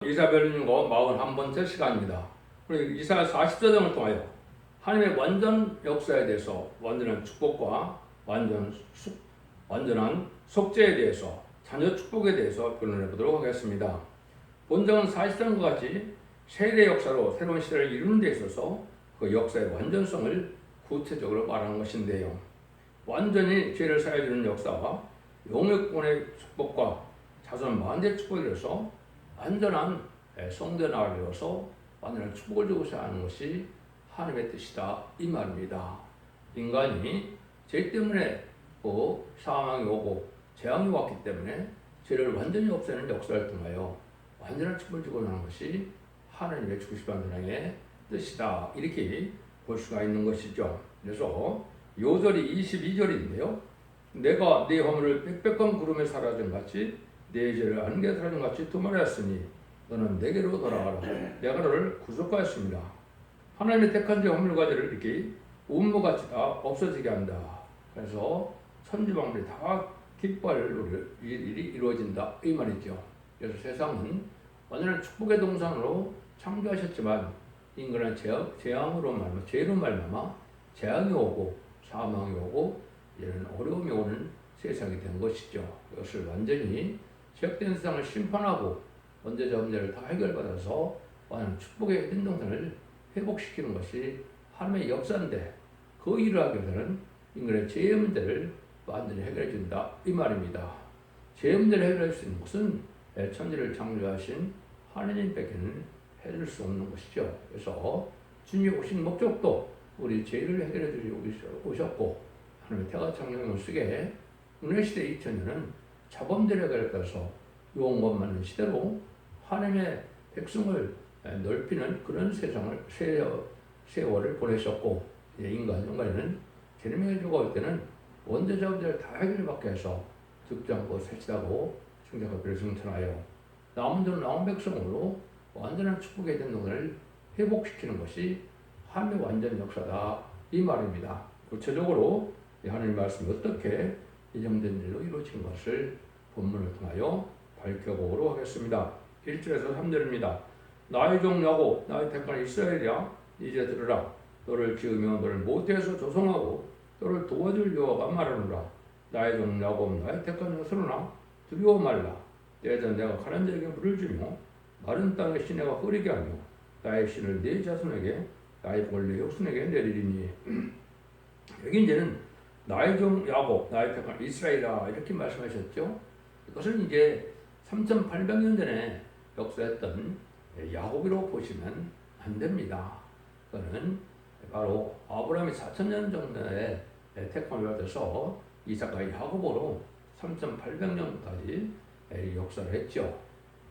이사별님과 41번째 시간입니다. 우리 이사 40장을 통하여 하나님의 완전 역사에 대해서, 완전한 축복과 완전한 속죄에 대해서, 자녀 축복에 대해서 변론해 보도록 하겠습니다. 본장은 40장과 같이 세대 역사로 새로운 시대를 이루는 데 있어서 그 역사의 완전성을 구체적으로 말하는 것인데요. 완전히 죄를 사해주는 역사와 영육권의 축복과 자손 만대 축복에 대해서 완전한 성대 나라로서 완전한 축복을 주고자 하는 것이 하나님의 뜻이다, 이 말입니다. 인간이 죄 때문에 사망이 오고 재앙이 왔기 때문에 죄를 완전히 없애는 역사를 통하여 완전한 축복을 주고자 하는 것이 하나님의 주시반전의 뜻이다, 이렇게 볼 수가 있는 것이죠. 그래서 요절이 22절인데요. 내가 네 허물을 빽빽한 구름에 사라진 같이 내 죄를 안개에 사라진 같이 두말하였으니 너는 내게로 돌아가라. 내가 너를 구속하였습니다. 하나님의 택한 자 허물과 죄를 이렇게 운무같이 다 없어지게 한다. 그래서 천지방물이 다 기뻐할 일이 이루어진다, 이 말이죠. 그래서 세상은 완전한 축복의 동산으로 창조하셨지만 인간은 재앙으로 말미암아, 죄로 말미암아 재앙이 오고 사망이 오고 이런 어려움이 오는 세상이 된 것이죠. 이것을 완전히 죄악된 세상을 심판하고 원죄자 문제를 다 해결받아서 완전 축복의 행동선을 회복시키는 것이 하나님의 역사인데, 그 일을 하기 위해서는 인간의 죄의 문제를 완전히 해결해 준다, 이 말입니다. 죄의 문제를 해결할 수 있는 것은 천지를 창조하신 하나님께는 해줄 수 없는 것이죠. 그래서 주님 오신 목적도 우리 죄를 해결해 주시고 오셨고, 하나님의 태가창령을 쓰게 은혜시대 2000년은 자범죄를 해결해서 유언권 시대로 하나님의 백성을 넓히는 그런 세월을 보내셨고, 인간에는 재림의 주가 올 때는 원죄자 문제를 다 해결받게 해서 죽지 않고 세치하고 충격과 별승천하여 남은 자는 남은 백성으로 완전한 축복의 전통을 회복시키는 것이 하나님의 완전 역사다, 이 말입니다. 구체적으로 하나님 말씀이 어떻게 예정된 일로 이루어진 것을 본문을 통하여 밝혀보도록 하겠습니다. 1절에서 3절입니다. 나의 종 야곱, 나의 택한 이스라엘이야, 이제 들으라. 너를 지으며 너를 모태에서 조성하고 너를 도와줄 여호와가 말하노라. 나의 종 야곱, 나의 택한 야스로나 두려워 말라. 때에는 내가 가난 자에게 물을 주며 마른 땅의 시내가 흐리게 하며 나의 신을 네 자손에게, 나의 복을 네 후손에게 내리리니. 여기 이제는 나의 종 야곱, 나의 택한 이스라엘이라, 이렇게 말씀하셨죠. 이것은 이제 3,800년 전에 역사했던 야곱이라고 보시면 안 됩니다. 그거는 바로 아브라함이 4,000년 정도에 택함을 받아서 이삭과 야곱으로 3,800년까지 역사를 했죠.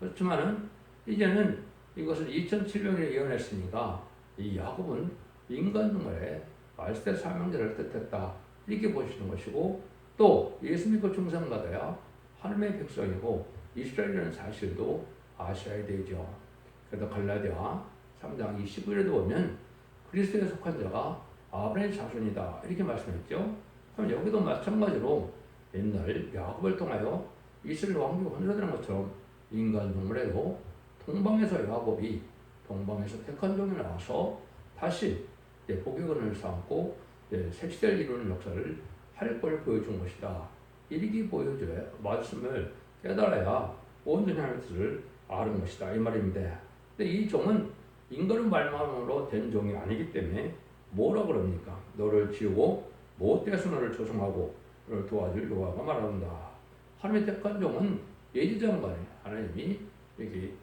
그렇지만은 이제는 이것을 2,700년에 예언했으니까 이 야곱은 인간 중간에 말세 사명자를 뜻했다, 이렇게 보시는 것이고, 또 예수 믿고 중생 받아야 하나님의 백성이고 이스라엘이라는 사실도 아셔야 되죠. 그래서 갈라디아 3장 29절에도 보면 그리스도에 속한 자가 아브라함의 자손이다, 이렇게 말씀했죠. 그럼 여기도 마찬가지로 옛날 야곱을 통하여 이스라엘 왕국이 건설되는 것처럼 인간 동물에도 동방에서 야곱이 동방에서 택한 종이 나와서 다시 복의 삼고 새 시대를 이루는 역사를 할 걸 보여준 것이다, 이렇게 보여줘야 말씀을 깨달아야 온전히 하나님의 뜻을 아는 것이다, 이 말입니다. 근데 이 종은 인간의 말만으로 된 종이 아니기 때문에 뭐라 그럽니까? 너를 지우고 못돼서 너를 조성하고 너를 도와줄 여호와가 말한다. 하나님의 택한 종은 예지장간에 하나님이 이렇게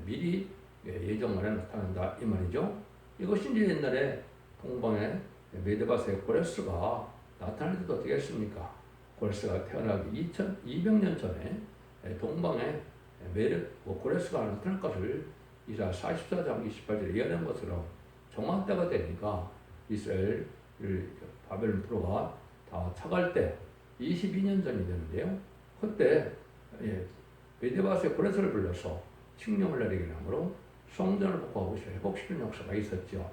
미리 예정간에 나타난다, 이 말이죠. 이것이 이제 옛날에 동방에 메드바스의 고레스가 나타날 때도 어떻게 했습니까? 고레스가 태어나기 2200년 전에 동방에 고레스가 나타날 것을 이사 44장 28절에 예언한 것처럼 정한 때가 되니까 이스라엘 바벨론 프로가 다 차갈 때 22년 전이 되는데요. 그때 메드바스의 고레스를 불러서 칙령을 내리게 함으로 성전을 복구하고 회복시키는 역사가 있었죠.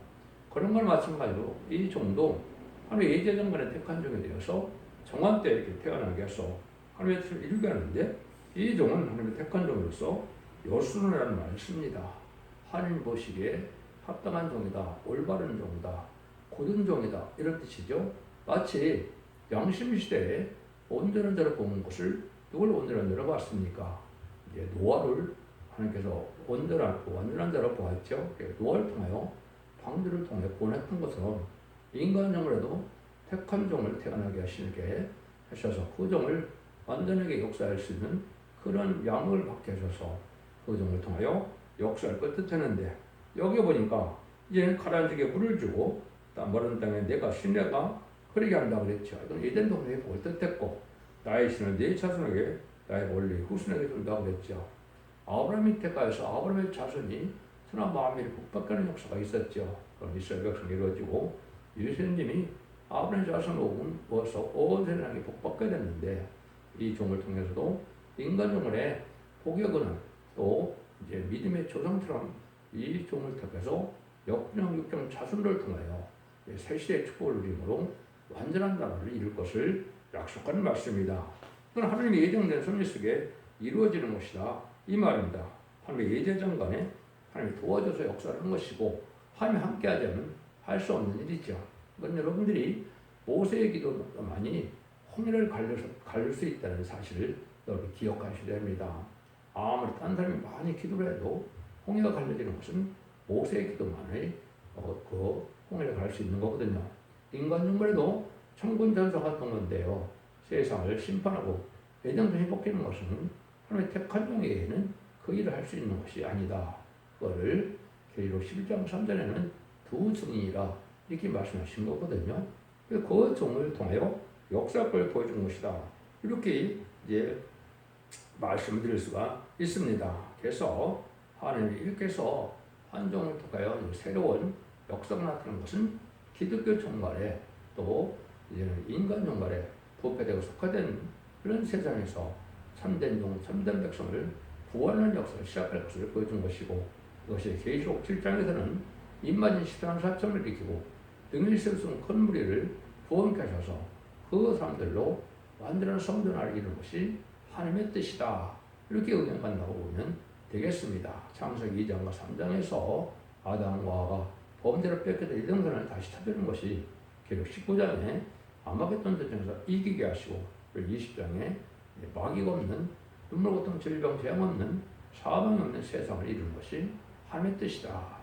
그런 걸 마찬가지로 이 종도 하나님의 예제정간에 택한 종이 되어서 정한 때 이렇게 태어나게 해서 하나님의 뜻을 이루게 하는데, 이 종은 하나님의 택한 종으로서 요순이라는 말을 씁니다. 하나님 보시기에 합당한 종이다, 올바른 종이다, 고든 종이다 이런 뜻이죠. 마치 양심시대에 온전한 자로 뽑은 것을 누굴 온전한 자로 봤습니까? 이제 노아를 하나님께서 완전한 자로 보았죠. 노아를 통하여 방주를 통해 구원했던 것처럼 인간 영혼에도 택한 종을 태어나게 하시게 하셔서 그 종을 완전하게 역사할 수 있는 그런 양을 받게 하셔서 그 종을 통하여 역사를 끄트했는데 여기 보니까 이제는 가라앉게 물을 주고 마른 땅에 내가 시내가 흐르게 한다고 그랬죠. 이건 에덴 동네의 복을 뜻했고 나의 신을 네 자손에게 나의 원리 후손에게 준다고 그랬죠. 아브라함이 택하여서 아브라함의 자손이 선한 마음이 복받게 하는 역사가 있었죠. 그럼 이스라엘 백성이 이루어지고 유세님이 아브라함의 자손을 모아서 온 세상에 복받게 됐는데 이 종을 통해서도 인간 영혼의 복역은 또 이제 믿음의 조상처럼 이 종을 택해서 역경 육경 자손을 통하여 세시의 축복을 누림으로 완전한 나라를 이룰 것을 약속하는 말씀입니다. 그건 하나님의 예정된 섭리 속에 이루어지는 것이다 이 말입니다. 하나님의 예제장관에 하나님이 도와줘서 역사를 한 것이고 하나님이 함께하자면 할 수 없는 일이죠. 그건 여러분들이 모세의 기도만이 홍해를 가릴 수 있다는 사실을 여러분 기억하셔야 됩니다. 아무리 딴 사람이 많이 기도를 해도 홍해가 갈려지는 것은 모세의 기도만이 그 홍해를 갈 수 있는 거거든요. 인간 영혼에도 천군천사가 같은 건데요. 세상을 심판하고 예정적인 회복되는 것은 하나님의 택한 종에게는 그 일을 할 수 있는 것이 아니다. 그거를 계시록 11장 3절에는 두 증인이라 이렇게 말씀하신 거거든요. 그 종을 통하여 역사를 보여준 것이다. 이렇게 이제 말씀을 드릴 수가 있습니다. 그래서 하나님이 이렇게 해서 한 종을 통하여 새로운 역사가 나타나는 것은 기독교 종말에 또 이제는 인간 종말에 부패되고 속화된 그런 세상에서 참된 종, 참된 백성을 구원하는 역사를 시작할 것을 보여준 것이고 그것이 계시록 7장에서는 입맞은 14만 4천을 일으키고 능력이 세우는 큰 무리를 구원케 하셔서 그 사람들로 완전한 성전을 이루는 것이 하나님의 뜻이다. 이렇게 응용한다고 보면 되겠습니다. 창세기 2장과 3장에서 아담과 하와가 범죄로 뺏겨든 이등산을 다시 찾는 것이 계속 19장에 아마겟돈 전쟁에서 이기게 하시고 20장에 마귀가 없는 눈물 고통 질병 재앙 없는 사망이 없는 세상을 이루는 것이 하나님의 뜻이다.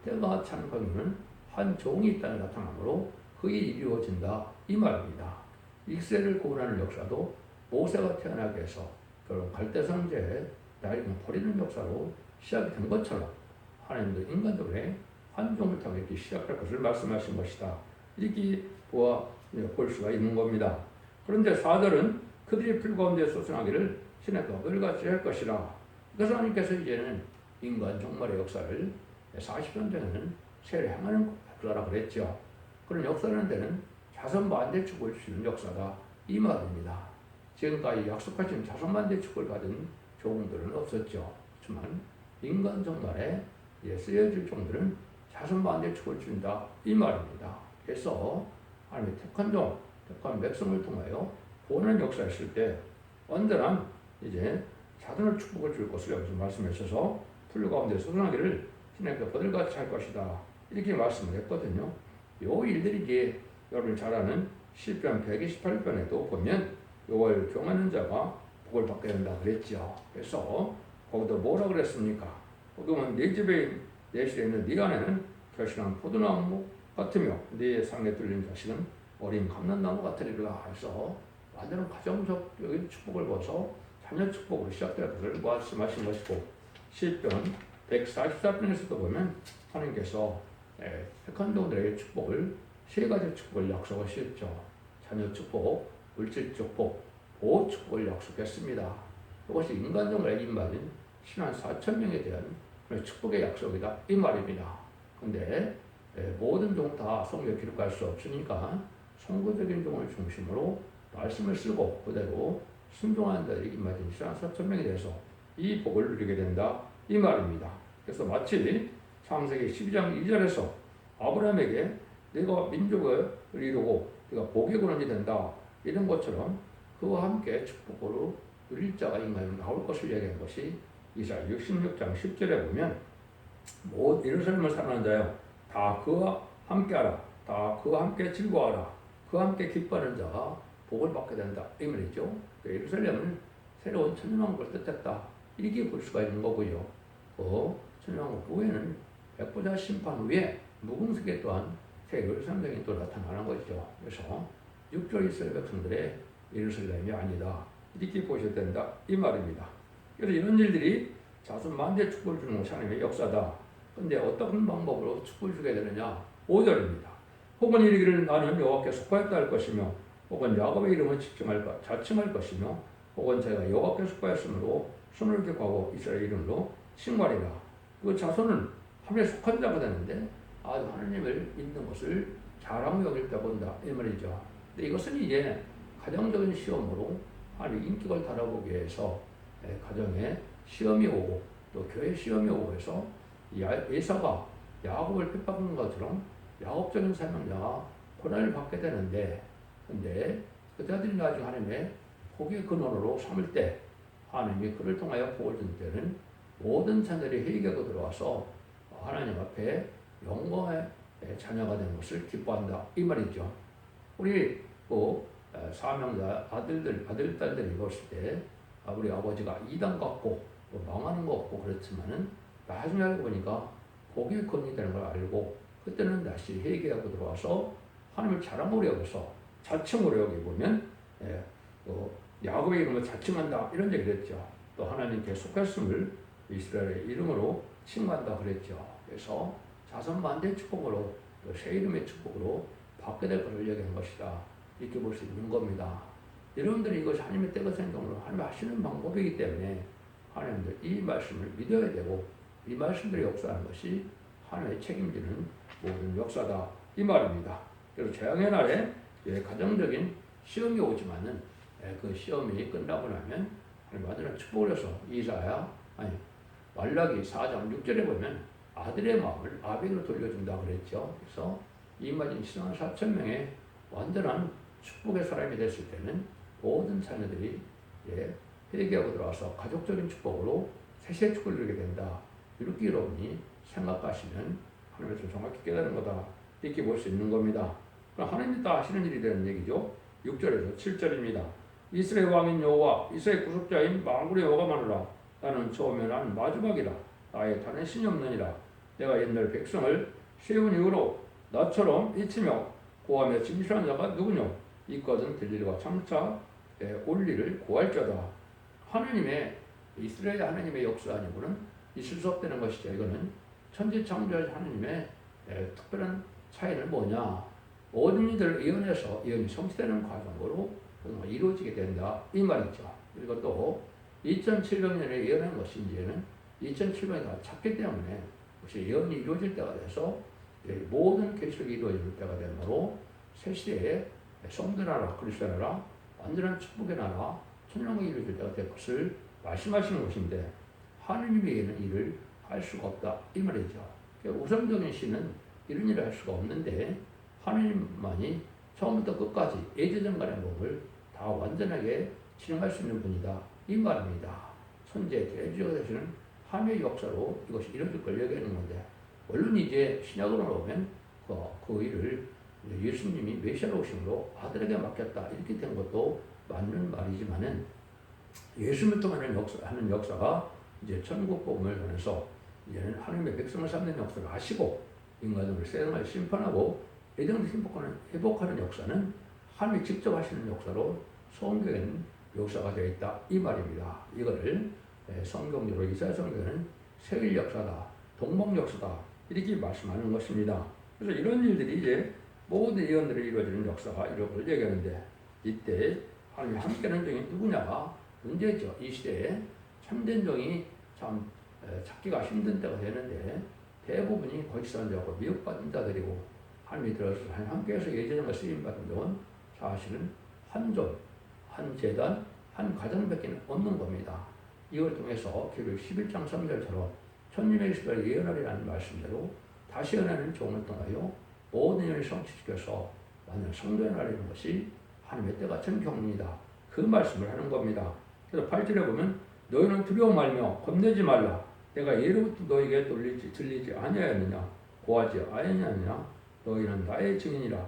때가 차는 거는 한 종이 있다는 나타남으로 그 일이 이루어진다 이 말입니다. 이스라엘을 구원하는 역사도 모세가 태어나게 해서 결국 갈대상제에 나를 버리는 역사로 시작이 된 것처럼 하나님도 인간들의 한 종을 통해 이렇게 시작할 것을 말씀하신 것이다. 이렇게 볼 수가 있는 겁니다. 그런데 4절은 그들이 풀 가운데 소생하기를 신의 덕을 같이 할 것이라. 그래서 하나님께서 이제는 인간 종말의 역사를 40년전에는 세례 행하는 역사라고 그랬죠. 그런 역사라는 데는 자손 만대 축복을 주시는 역사다 이 말입니다. 지금까지 약속하신 자손 만대 축복을 받은 종들은 없었죠. 그렇지만 인간 종말에 쓰여질 종들은 자손 만대 축복을 준다 이 말입니다. 그래서 하나님의 택한 종, 택한 백성을 통하여 구원의 역사를 했을 때 언제나 이제 자손을 축복을 줄 것을 여기서 말씀하셔서 풀 가운데 소생하기를 신에게 버들같이 할 것이다 이렇게 말씀을 했거든요. 요 일들이 이제 여러분이 잘 아는 시편 128편에도 보면 요걸 경하는 자가 복을 받게 된다 그랬죠. 그래서 거기도 뭐라 그랬습니까? 거기 보면 네 집에 내 실에 있는 네 안에는 결실한 포도나무 같으며 네 상에 뚫린 자식은 어린 감람나무 같으리라. 해서 완전한 가정적인 축복을 벗어 자녀 축복으로 시작될 것을 말씀하신 것이고 시편 144편에서도 보면 하나님께서 택한 종들의 축복을 세 가지 축복을 약속하셨죠. 자녀 축복, 물질 축복, 보호 축복을 약속했습니다. 이것이 인간종을 임받은 신한 4,000명에 대한 축복의 약속이다 이 말입니다. 근데 모든 종 다 성경에 기록할 수 없으니까 선구적인 종을 중심으로 말씀을 쓰고 그대로 순종하는 자들이 임받은 신한 4,000명에 대해서 이 복을 누리게 된다 이 말입니다. 그래서 마치 창세기 12장 2절에서 아브라함에게 내가 민족을 이루고 네가 복의 근원이 된다 이런 것처럼 그와 함께 축복으로 누릴 자가 인간에 나올 것을 얘기한 것이 이사야 66장 10절에 보면 모든 예루살렘을 사랑하는 자여 다 그와 함께하라. 다 그와 함께 즐거워하라. 그와 함께 기뻐하는 자가 복을 받게 된다. 이 말이죠. 예루살렘은 새로운 천년왕국을 뜻했다. 이렇게 볼 수가 있는 거고요. 천년왕국 후에는 백보자 심판 후에 무궁석에 또한 새 예루살렘이 또 나타나는 것이죠. 그래서 6절 이스라엘 백성들의 예루살렘이 아니다. 이렇게 보셔야 된다. 이 말입니다. 그래서 이런 일들이 자손 만대 축복을 주는 것이 하나님의 역사다. 근데 어떤 방법으로 축복을 주게 되느냐? 5절입니다. 혹은 이르기를 나는 여호와께 속하였다 할 것이며 혹은 야곱의 이름을 자칭할 것이며 혹은 제가 여호와께 속하였으므로 손을 격하고 이스라엘 이름으로 칭말이라. 그 자손은 하나님에 속한 자가 되는데 아주 하나님을 믿는 것을 자랑으로 여길 때 본다. 이 말이죠. 근데 이것은 이제 가정적인 시험으로 하나님 인격을 달아보기 위해서 가정에 시험이 오고 또 교회 시험이 오고 해서 에사가 야곱을 핍박한 것처럼 야곱적인 사명자가 고난을 받게 되는데 근데 그자들이 나중에 하나님의 복의 근원으로 삼을 때 하나님이 그를 통하여 복을 준 때는 모든 자녀들이 회개하고 들어와서 하나님 앞에 영광의 자녀가 된 것을 기뻐한다. 이 말이죠. 우리 사명자 아들, 딸들이 봤을 때 우리 아버지가 이단 같고 또 망하는 것 같고 그렇지만은 나중에 알고 보니까 복의 근원이 되는 걸 알고 그때는 다시 회개하고 들어와서 하나님을 자랑으로 여겨서 자칭으로 여기보면 야곱의 이름을 자칭한다 이런 얘기를 했죠. 또 하나님께 속했음을 이스라엘의 이름으로 칭한다 그랬죠. 그래서 자손 만대 축복으로 또 새 이름의 축복으로 받게 될 것을 얘기한 것이다. 이렇게 볼 수 있는 겁니다. 여러분들이 이것이 하나님의 때가 생각으로 하나님 하시는 방법이기 때문에 하나님들 이 말씀을 믿어야 되고 이 말씀들이 역사하는 것이 하나님의 책임지는 모든 역사다. 이 말입니다. 그래서 재앙의 날에 가정적인 시험이 오지만은 그 시험이 끝나고 나면 하나님 축복을 해서 말라기 4장 6절에 보면 아들의 마음을 아비로 돌려준다 그랬죠. 그래서 이맞은 14만 4천 명의 완전한 축복의 사람이 됐을 때는 모든 자녀들이 회개하고 들어와서 가족적인 축복으로 세세 축복을 누리게 된다. 이렇게 여러분이 생각하시면 하나님의 좀 정확히 깨달은 거다. 이렇게 볼 수 있는 겁니다. 그럼 하나님이 다 하시는 일이 되는 얘기죠. 6절에서 7절입니다. 이스라엘 왕인 여호와 이스라엘 구속자인 만군의 여호와가 말하라. 나는 처음에 난 마지막이라. 나의 다른 신이 없느니라. 내가 옛날 백성을 세운 이후로 나처럼 잊히며 고하며 진실한 자가 누구냐? 이것은 들릴과 장차 올리를 구할 자다. 하나님의 이스라엘 하나님의 역사 아니고는 있을 수 없다는 것이죠. 이거는 천지창조하신 하나님의 특별한 차이는 뭐냐? 모든 이들 예언해서 예언이 성취되는 과정으로 이루어지게 된다. 이 말이죠. 그리고 또 2700년에 예언한 것이 이제는 2700년이 다 찼기 때문에 그것이 예언이 이루어질 때가 돼서 모든 계시록이 이루어질 때가 되므로 새 시대에 성도 나라, 그리스도 나라, 완전한 축복의 나라, 천년왕국이 이루어질 때가 될 것을 말씀하시는 것인데 하느님이 이런 일을 할 수가 없다. 이 말이죠. 우선적인 신은 이런 일을 할 수가 없는데 하느님만이 처음부터 끝까지 예제전간의 법을 다 완전하게 진행할 수 있는 분이다. 이 말입니다. 천재 대주가 되시는 하나님의 역사로 이것이 이루어질 걸 얘기하는 건데 물론 이제 신약으로 나오면 그 일을 예수님이 메시아로 오심으로 아들에게 맡겼다 이렇게 된 것도 맞는 말이지만은 예수님을 통하는 하는 역사가 이제 천국 복음을 통해서 이제는 하나님의 백성을 삼는 역사를 하시고 인간을 세상을 심판하고 예정을 회복하는 역사는 하나님이 직접 하시는 역사로 성경에는 역사가 되어 있다 이 말입니다. 이거를 성경적으로 이사야 성경은 세일 역사다, 동방 역사다 이렇게 말씀하는 것입니다. 그래서 이런 일들이 이제 모든 예언들이 이루어지는 역사가 이런 걸 얘기하는데 이때 하나님이 함께하는 종이 누구냐가 문제죠. 이 시대에 참된 종이 참 찾기가 힘든 때가 되는데 대부분이 거짓선 자고 미혹받은 자들이고 하나님이 들어서 함께해서 예전에 쓰임받은 종은 사실은 한 종, 한 재단, 한 가정밖에 없는 겁니다. 이걸 통해서 계시록 11장 3절처럼 천님의 이스라엘 예언하리라는 말씀대로 다시 예언하는 종을 통하여 모든 예언을 성취시켜서 완전 성도에 나리는 것이 하나님의 때가 전 경륜이다. 그 말씀을 하는 겁니다. 그래서 8절에 보면 너희는 두려워 말며 겁내지 말라. 내가 예로부터 너에게 들리지 아니하였느냐 고하지 아니하였느냐. 너희는 나의 증인이라.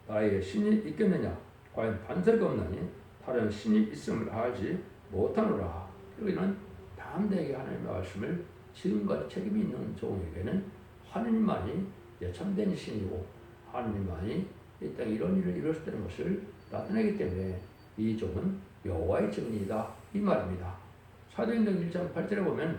나의 신이 있겠느냐. 과연 반석이 없나니 다른 신이 있음을 알지 못하노라. 그리고는 담대하게 하나님의 말씀을 지금까지 책임이 있는 종에게는 하느님만이 참된 신이고 하느님만이 이 땅에 이런 일을 이루었다는 것을 나타내기 때문에 이 종은 여호와의 증인이다 이 말입니다. 사도행전 1장 8절에 보면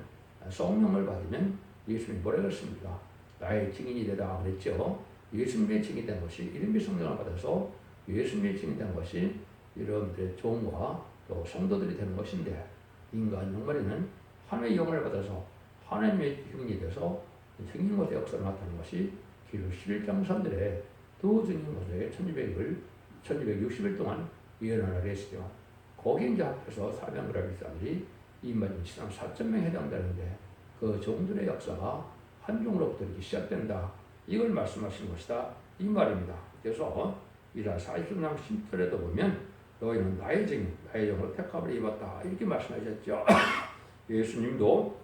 성령을 받으면 예수님이 뭐라고 했습니까? 나의 증인이 되라 그랬죠. 예수님의 증인된 것이 이름의 성령을 받아서 예수님의 증인된 것이 여러분들의 종과 또 성도들이 되는 것인데, 인간 영말에는 하나님의 영을 받아서 하나님의 증인이 돼서 생긴 것의 역사를 나타내는 것이 기록 11장 3절에 두 증인 것에 1260일 동안 예언하라 했죠. 거기 이제 합해서 400g 사람들이 이만 지상 4,000명에 해당되는데 그 종들의 역사가 한 종으로부터 이렇게 시작된다. 이걸 말씀하시는 것이다. 이 말입니다. 그래서 이라 40장 10절에도 보면 너희는 나의 증인, 나의 영으로 택함을 입었다. 이렇게 말씀하셨죠. 예수님도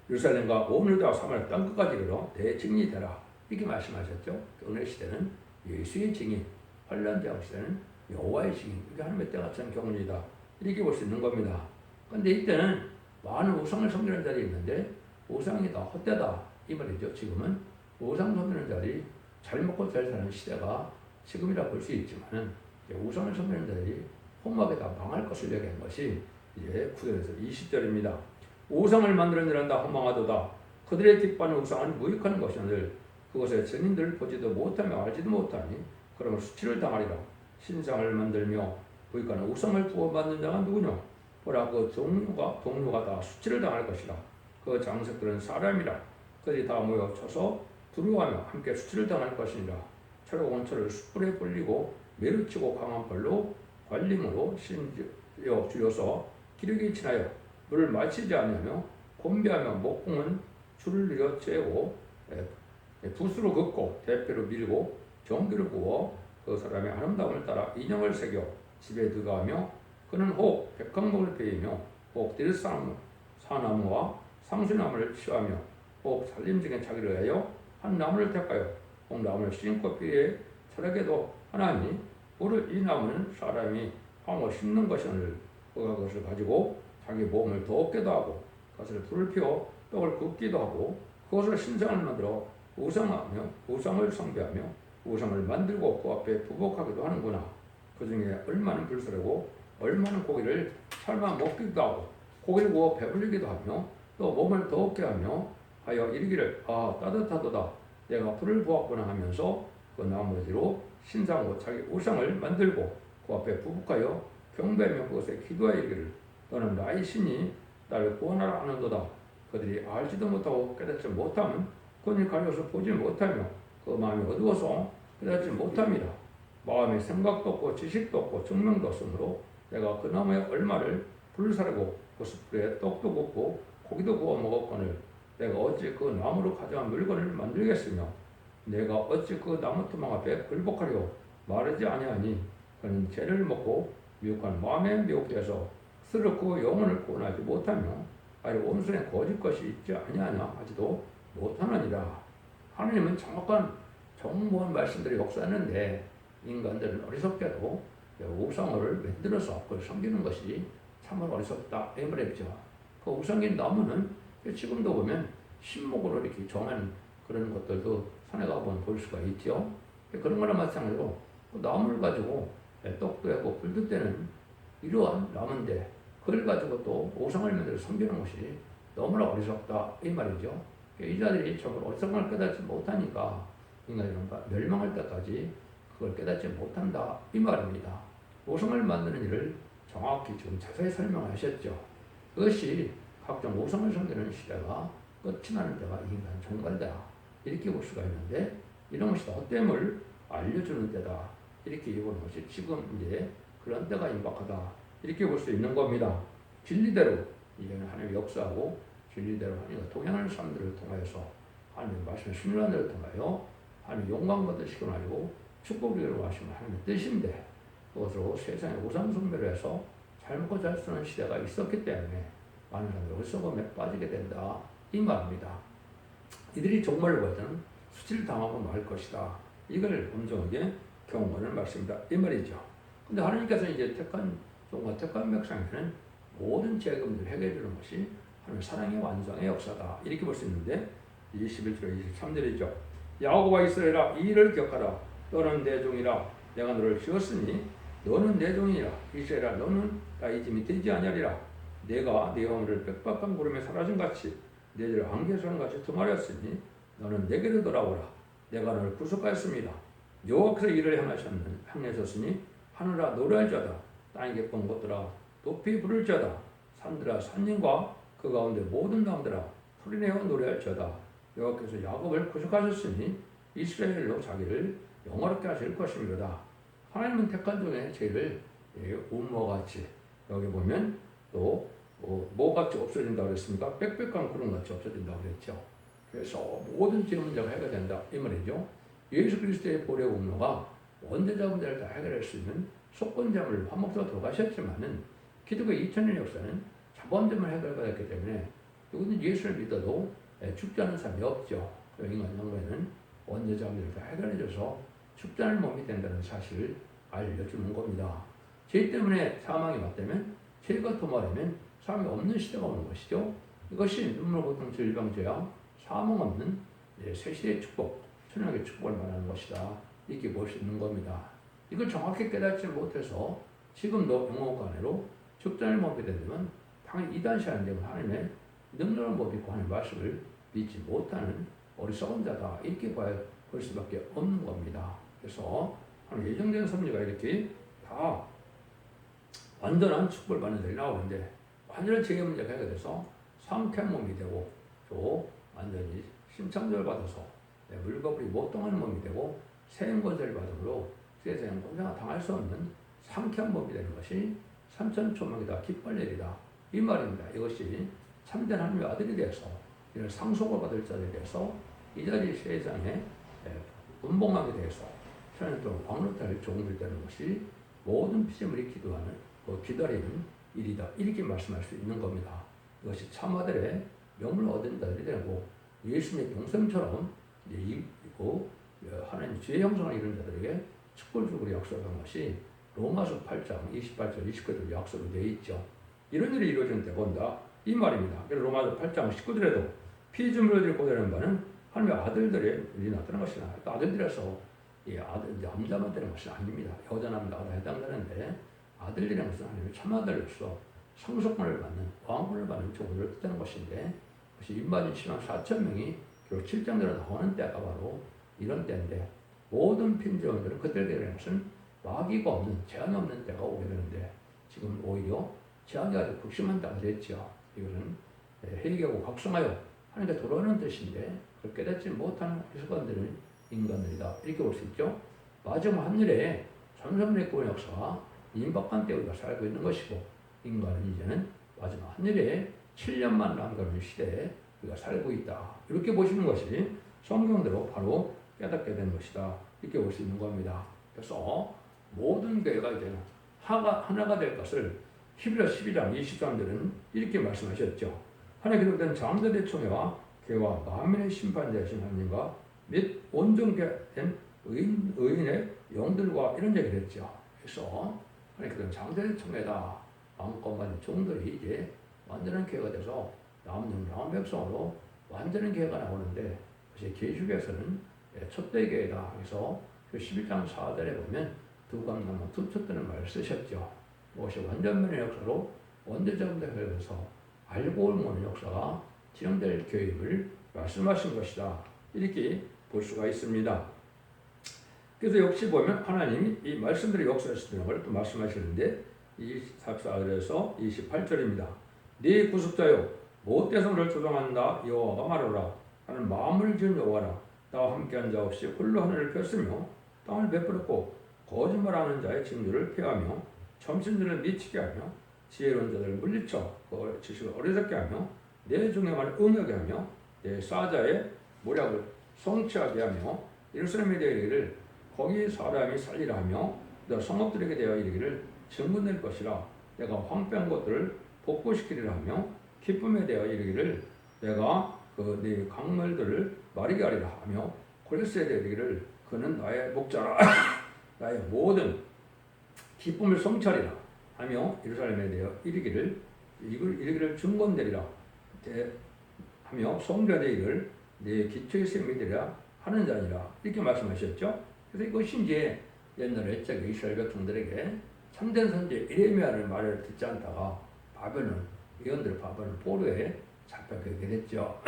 예루살렘과 온 유다와 사마리아 땅 끝까지 이르러 내 증인이 되라. 이렇게 말씀하셨죠. 오늘 시대는 예수의 증인, 환란 대학 시대는 여호와의 증인, 이게 하나님의 때가 참 경륜이다. 이렇게 볼 수 있는 겁니다. 그런데 이때는 많은 우상을 섬기는 자들이 있는데 우상이 다 헛되다 이 말이죠. 지금은 우상 섬기는 자들이 잘 먹고 잘 사는 시대가 지금이라 볼 수 있지만은 우상을 섬기는 자들이 험하게 다 망할 것을 얘기한 것이 이제 9절에서 20절입니다. 우상을 만드는 자는 다 허망하도다. 그들의 깃바는 우상은 무익하는 것이오늘 그것의 증인들을 보지도 못하며 알지도 못하니 그러면 수치를 당하리라. 신상을 만들며 무익하는 우상을 부어받는 자가 누구냐? 보라 그 동료가 다 수치를 당할 것이라. 그 장색들은 사람이라. 그들이 다 모여 쳐서 두려워하며 함께 수치를 당할 것이니라. 철의 원초를 숯불에 불리고 메루치고 강한 벌로 관림으로 심지어 줄여서 기력이 지나여 물을 마시지 아니하며 곤비하며 목공은 줄을 들여 째고 붓으로 긋고 대패로 밀고 전기를 부어 그 사람의 아름다움을 따라 인형을 새겨 집에 들어가며 그는 혹 백향목을 베이며 혹 사나무와 상수나무를 취하며 혹 살림중에 자기를 위하여 한 나무를 택하여 혹 나무를 심고 비에 철학에도 하나니 오늘 이 나무는 사람이 황을 심는 것이오늘 그가 그것을 가지고 자기 몸을 덥게도 하고 그것을 불을 피워 떡을 굽기도 하고 그것을 신상을 만들어 우상을 숭배하며 우상을 만들고 그 앞에 부복하기도 하는구나. 그 중에 얼마는 불사르고 얼마는 고기를 삶아 먹기도 하고 고기를 구워 배불리기도 하며 또 몸을 더럽게 하며 하여 이르기를 따뜻하도다 내가 불을 보았구나 하면서 그 나머지로 신상으로 자기 우상을 만들고 그 앞에 부복하여 경배하며 그것에 기도하여 이르기를 너는 나의 신이 나를 구원하라 하는도다. 그들이 알지도 못하고 깨닫지 못하면 그들이 가려서 보지 못하며 그 마음이 어두워서 깨닫지 못함이라. 마음에 생각도 없고 지식도 없고 증명도 없으므로 내가 그 나무에 얼마를 불사르고 그 숯불에 떡도 굽고 고기도 구워 먹었거늘 내가 어찌 그 나무로 가져간 물건을 만들겠으며 내가 어찌 그 나무토막 앞에 굴복하려 말하지 아니하니 그는 죄를 먹고 미혹한 마음에 미혹되어서 스럽고 영혼을 구원하지 못하며 아니 온순에 거짓 것이 있지 아니하냐 하지도 못하느니라. 하나님은 정확한 정무한 말씀들이 역사하는데 인간들은 어리석게도 우상을 만들어서 그걸 섬기는 것이 참으로 어리석다 이 말이죠. 그 우상인 나무는 지금도 보면 신목으로 이렇게 정한 그런 것들도 산에 가보면 볼 수가 있죠. 그런 거랑 마찬가지로 그 나무를 가지고 떡도 하고 불도 때는 이러한 나무인데 그걸 가지고 또 우상을 만들어 섬기는 것이 너무나 어리석다 이 말이죠. 이 자들이 정말 어리석음을 깨닫지 못하니까 인간이 멸망할 때까지 그걸 깨닫지 못한다 이 말입니다. 우상을 만드는 일을 정확히 지금 자세히 설명하셨죠. 그것이 각종 우상을 섬기는 시대가 끝이 나는 때가 인간 종말이다 이렇게 볼 수가 있는데 이런 것이 헛됨을 알려주는 때다 이렇게 보는 것이 지금 이제 그런 때가 임박하다 이렇게 볼 수 있는 겁니다. 진리대로 이제는 하나님의 역사하고 진리대로 하나님과 동행하는 사람들을 통하여서 하나님의 말씀을 순종하는 데를 통하여 하나님의 영광 받으시고 나리고 축복을 이루어 가시는 하나님의 뜻인데 그것으로 세상의 우상 숭배를 해서 잘 먹고 잘 쓰는 시대가 있었기 때문에 많은 사람들이 헛수고에 빠지게 된다 이 말입니다. 이들이 종말을 보여서는 수치를 당하고 말 것이다. 이걸 엄정하게 경고하는 말씀이다 이 말이죠. 근데 하나님께서 이제 택한 종과 택한 백성에게는 모든 죄금들을 해결해 주는 것이 하나님의 사랑의 완성의 역사다 이렇게 볼 수 있는데 21절 23절이죠. 야곱아 이스라엘아 이 일을 기억하라. 너는 내 종이라. 내가 너를 지었으니 너는 내 종이라. 이스라엘아 너는 나의 짐이 되지 아니하리라. 내가 네 허물을 빽빽한 구름에 사라진 같이 내 죄를 안개에 사는 같이 드말렸으니 너는 내게로 돌아오라. 내가 너를 구속하였습니다. 여호와께서 이를 행하셨으니 하늘아 노래할지어다. 땅의 깊은 곳들아 높이 부를지어다. 산들아 산림과 그 가운데 모든 나무들아 소리내어 노래할지어다. 여호와께서 야곱을 구속하셨으니 이스라엘로 자기를 영화롭게 하실 것입니다. 하나님은 택한 종의 죄를 운모같이 여기 보면 또 뭐같이 없어진다고 그랬습니까? 빽빽한 구름같이 없어진다고 그랬죠. 그래서 모든 죄 문제가 해결된다 이 말이죠. 예수 그리스도의 보혈의 운모가 원죄자 문제를 다 해결할 수 있는 속건제물을 화목으로 들어가셨지만은 기독교의 2000년 역사는 자본제물 해결받았기 때문에 누구든 예수를 믿어도 죽지 않은 사람이 없죠. 인간 정부에는 원죄자 문제를 다 해결해줘서 죽지 않을 몸이 된다는 사실을 알려주는 겁니다. 죄 때문에 사망이 맞다면 죄가 도말하면 사망이 없는 시대가 오는 것이죠. 이것이 눈물, 고통, 질병, 죄악, 사망 없는 새 시대의 축복, 천연의 축복을 말하는 것이다. 이렇게 볼 수 있는 겁니다. 이걸 정확히 깨닫지 못해서 지금도 영혼관해로 죽지 않을 몸이 된다면 당연히 이단시하는 데는 하나님의 능력을 못 믿고 하나님의 말씀을 믿지 못하는 어리석은 자다. 이렇게 볼 수밖에 없는 겁니다. 그래서 예정된 섭리가 이렇게 다 완전한 축복을 받는 데를 나오는데 완전한 죄의 문제가 해결돼서 상쾌한 몸이 되고 또 완전히 심창조를 받아서 물거풀이 못 동하는 몸이 되고 세임권세를 받음으로 세상에 권세가 당할 수 없는 상쾌한 몸이 되는 것이 삼천초막이다 기뻐할 일이다 이 말입니다. 이것이 참된 하나님의 아들이 되어서 이런 상속을 받을 자들에 대해서 이 자리 세상에 분봉하게 되어서 천년 동안 왕노탈 종들 되는 것이 모든 피조물이 기도하는 기다리는 일이다 이렇게 말씀할 수 있는 겁니다. 이것이 참아들의 명을 얻은 자들이 되고 예수님의 용sem처럼 하나님 죄의 형성을 이룬 자들에게 축복을 약속한 것이 로마서 8장 28절 29절 약속이 되어 있죠. 이런 일이 이루어지는 때가 온다 이 말입니다. 그래서 로마서 8장 19절에도 피조물들이 고대하는 바는 하나님의 아들들의 일이 나타난 것이나 아들들에서 남자만 되는 것이 아닙니다. 여자 남자가 다 해당되는데 아들들이라는 것은 하나님의 참아들로서 상속권을 받는 왕권을 받는 종들을 뜻하는 것인데 그것이 입맞은 신앙 4,000명이 결국 7장대로 나오는 때가 바로 이런 때인데 모든 핀조원들은 그때 되는 것은 마귀가 없는 제한이 없는 때가 오게 되는데 지금 오히려 제한이 아주 극심한 때가 됐죠. 이것은 회개하고 각성하여 하나님께 돌아오는 뜻인데 그걸 깨닫지 못하는 해석관들은 인간들이다 이렇게 볼 수 있죠. 마지막 하늘에 전성의 구원 역사가 임박한 때 우리가 살고 있는 것이고 인간은 이제는 마지막 하늘에 7년만 남겨놓은 시대에 우리가 살고 있다 이렇게 보시는 것이 성경대로 바로 깨닫게 되는 것이다 이렇게 볼 수 있는 겁니다. 그래서 모든 교회가 이제 하나가 될 것을 히브리서 12장 23절은 이렇게 말씀하셨죠. 하나님 기록된 장대대 총회와 교회와 만민의 심판자이신 하나님과 및 온전된 의인의 영들과 이런 얘기를 했죠. 그래서 하나님 기록된 장대대 총회다. 마음껏 종들이 이제 완전한 교회가 돼서 남는 백성으로 완전한 교회가 나오는데 그것이 계시록에서는 첫대 교회다. 그래서 그 11장 4절에 보면 두 감나무 두 촛대는 말을 쓰셨죠. 무엇이 완전면의 역사로 원죄자분들 회에서 알고 옳은 역사가 진행될 교회임을 말씀하신 것이다. 이렇게 볼 수가 있습니다. 그래서 역시 보면 하나님이 이 말씀들이 역사하시는 걸 또 말씀하시는데 24절에서 28절입니다. 네 구속자여 못돼서 너를 조종한다 여호와가 말하노라. 나는 마음을 지은 여호와라. 나와 함께한 자 없이 홀로 하늘을 폈으며 땅을 베풀었고 거짓말하는 자의 징조를 피하며 점심들을 미치게 하며 지혜로운 자들을 물리쳐 그 지식을 어리석게 하며 내 종의 말을 응하게 하며 내 사자의 모략을 성취하게 하며 예루살렘에 대해 이르기를 거기 사람이 살리라 하며 너 성읍들에게 대하여 이르기를 증거낼 것이라. 내가 황폐한 것들을 복구시키리라 하며 기쁨에 대하여 이르기를 내가 그 네 강물들을 마르게 하리라 하며 고레스에 대하여 이르기를 그는 나의 목자라 나의 모든 기쁨을 성취하리라 하며 예루살렘에 대하여 이르기를 이르기를 중건되리라 하며 성전에 이를 내 기초에 세미되리라 하는 자니라 이렇게 말씀하셨죠. 그래서 이것이 이제 옛날에 이스라엘 백성들에게 참된 선지 에레미야를 말을 듣지 않다가 바벨론 예언들 바벨론 포로에 잡혀가게 됐죠.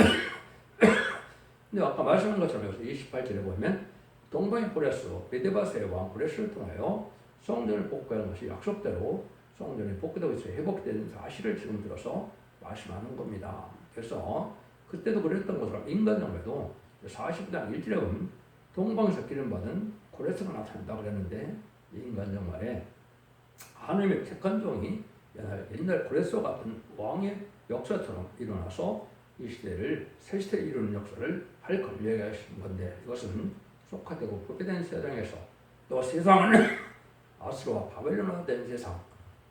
근데 아까 말씀한 것처럼 여기서 28절에 보면 동방의 고레스 메데바스의 왕 고레스를 통하여 성전을 복구하는 것이 약속대로 성전이 복구되고 있어 회복된 사실을 지금 들어서 말씀하는 겁니다. 그래서 그때도 그랬던 것처럼 인간정에도 40장 1절에 보면 동방에서 기름받은 고레스가 나타난다 그랬는데 인간정말에 하나님의 택한 종이 옛날 고레스 같은 왕의 역사처럼 일어나서 이 시대를 새 시대에 이루는 역사를 할 권리에 하신 건데 이것은 속화되고 부패된 세상에서 또 세상은 아스르와 바벨론화된 세상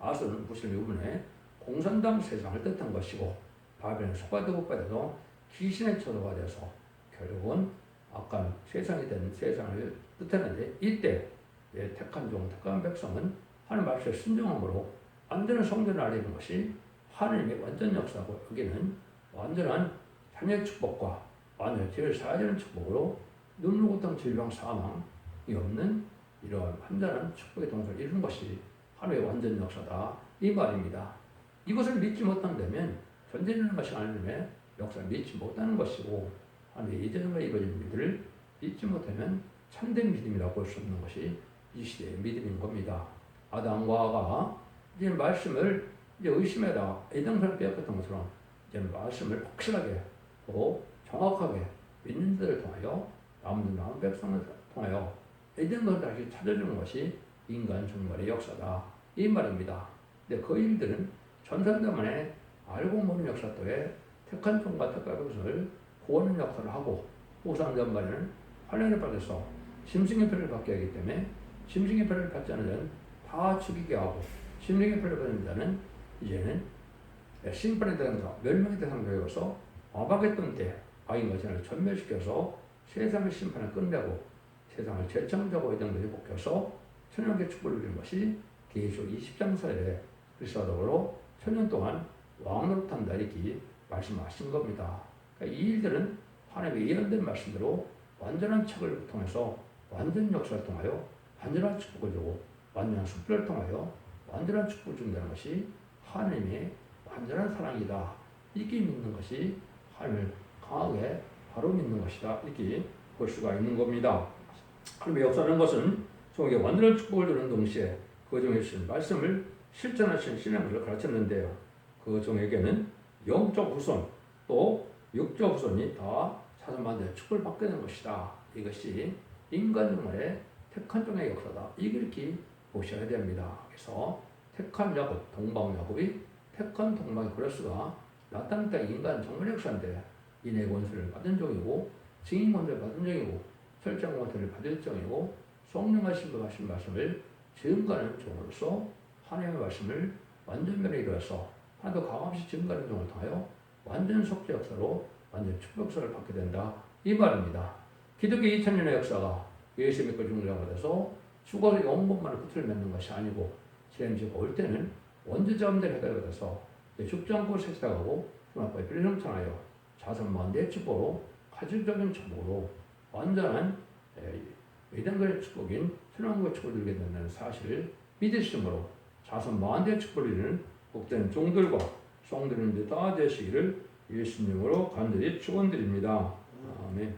아스르는 무슬림 유분의 공산당 세상을 뜻한 것이고 바벨론은 속화되고 부패돼서 귀신의 처소가 돼서 결국은 악한 세상이 된 세상을 뜻하는데 이때 택한 종 택한 백성은 하나님 말씀에 순종함으로 완전한 성전을 알리는 것이 하나님의 완전 역사고 여기는 완전한 자녀의 축복과 완전 죄를 사하는 축복으로 눈물 고통 질병 사망이 없는 이러한 완전한 축복의 동서를 이루는 것이 하나님의 완전 역사다 이 말입니다. 이것을 믿지 못한다면 전쟁이라는 것이 하나님의 역사를 믿지 못하는 것이고 하나님의 예전과 이루어진 일들을 믿지 못하면 참된 믿음이라고 볼 수 없는 것이 이 시대의 믿음인 겁니다. 아담과 하와가 이제 말씀을 이제 의심하다가 에덴산을 빼앗겼던 것처럼 이제 말씀을 확실하게 또 정확하게 믿는 자를 통하여 남은 백성을 통하여 에덴을 다시 찾아주는 것이 인간 종말의 역사다 이 말입니다. 근데 그 일들은 전산자만의 알고 모르는 역사 또에 택한 종과 택한 백성을 구원하는 역할을 하고 후상전반에는 환란을 받아서 짐승의 표를 받게 하기 때문에 짐승의 표를 받지 않은 자는 다 죽이게 하고 짐승의 표를 받는 자는 이제는 심판의 대상자, 멸망의 대상자 되어서 아바겟돈 때 악인 것을 전멸시켜서 세상의 심판을 끝내고 세상을 재창조하고 이등을 회복해서 천년의 축복을 누리는 것이 계시록 20장서에 그리스도로 천년 동안 왕으로 탄다 이렇게 말씀하신 겁니다. 그러니까 이 일들은 하나님의 예언된 말씀대로 완전한 책을 통해서 완전 역사를 통하여 완전한 축복을 주고 완전한 숙별을 통하여 완전한 축복을 준다는 것이 하나님의 완전한 사랑이다. 이렇게 믿는 것이 하나님을 강하게 바로 믿는 것이다. 이렇게 볼 수가 있는 겁니다. 하나님의 역사라는 것은 종에게 완전한 축복을 주는 동시에 그 종에 주신 말씀을 실천하신 신앙을 가르쳤는데요. 그 종에게는 영적 후손 또 육적 후손이 다 사전만대 축복을 받게 되는 것이다. 이것이 인간 정말의 택한 종의 역사다. 이렇게 보셔야 됩니다. 그래서 택한 야곱, 동방 야곱이 택한 동방의 고레스가 나타났다. 인간 정말 역사인데 인의 권세를 받은 종이고 증인 권세를 받은 종이고 설정 권세를 받을 종이고 성령하신 그 하신 말씀을 증거하는 종으로서 하나님의 말씀을 완전 면에 이루어서 하나도 강함없이 증거하는 종을 통하여 완전 속죄 역사로 완전 축복 역사를 받게 된다. 이 말입니다. 기독교 2000년의 역사가 예수 믿고 죽는 자가 돼서 죽어서 영혼만을 끝을 맺는 것이 아니고 시험지가 올 때는 원죄자음들 해결돼서 죽지 않고 세상하고 하나님의 피를 형성하여 자선만대의 축복으로 가정적인 축복으로 완전한 외단거의 축복인 신앙의 축복을 누리게 된다는 사실을 믿으심으로 자선만대의 축복을 누리는 복된 종들과 성들은 다 되시기를 예수님으로 간절히 축원드립니다. 아멘.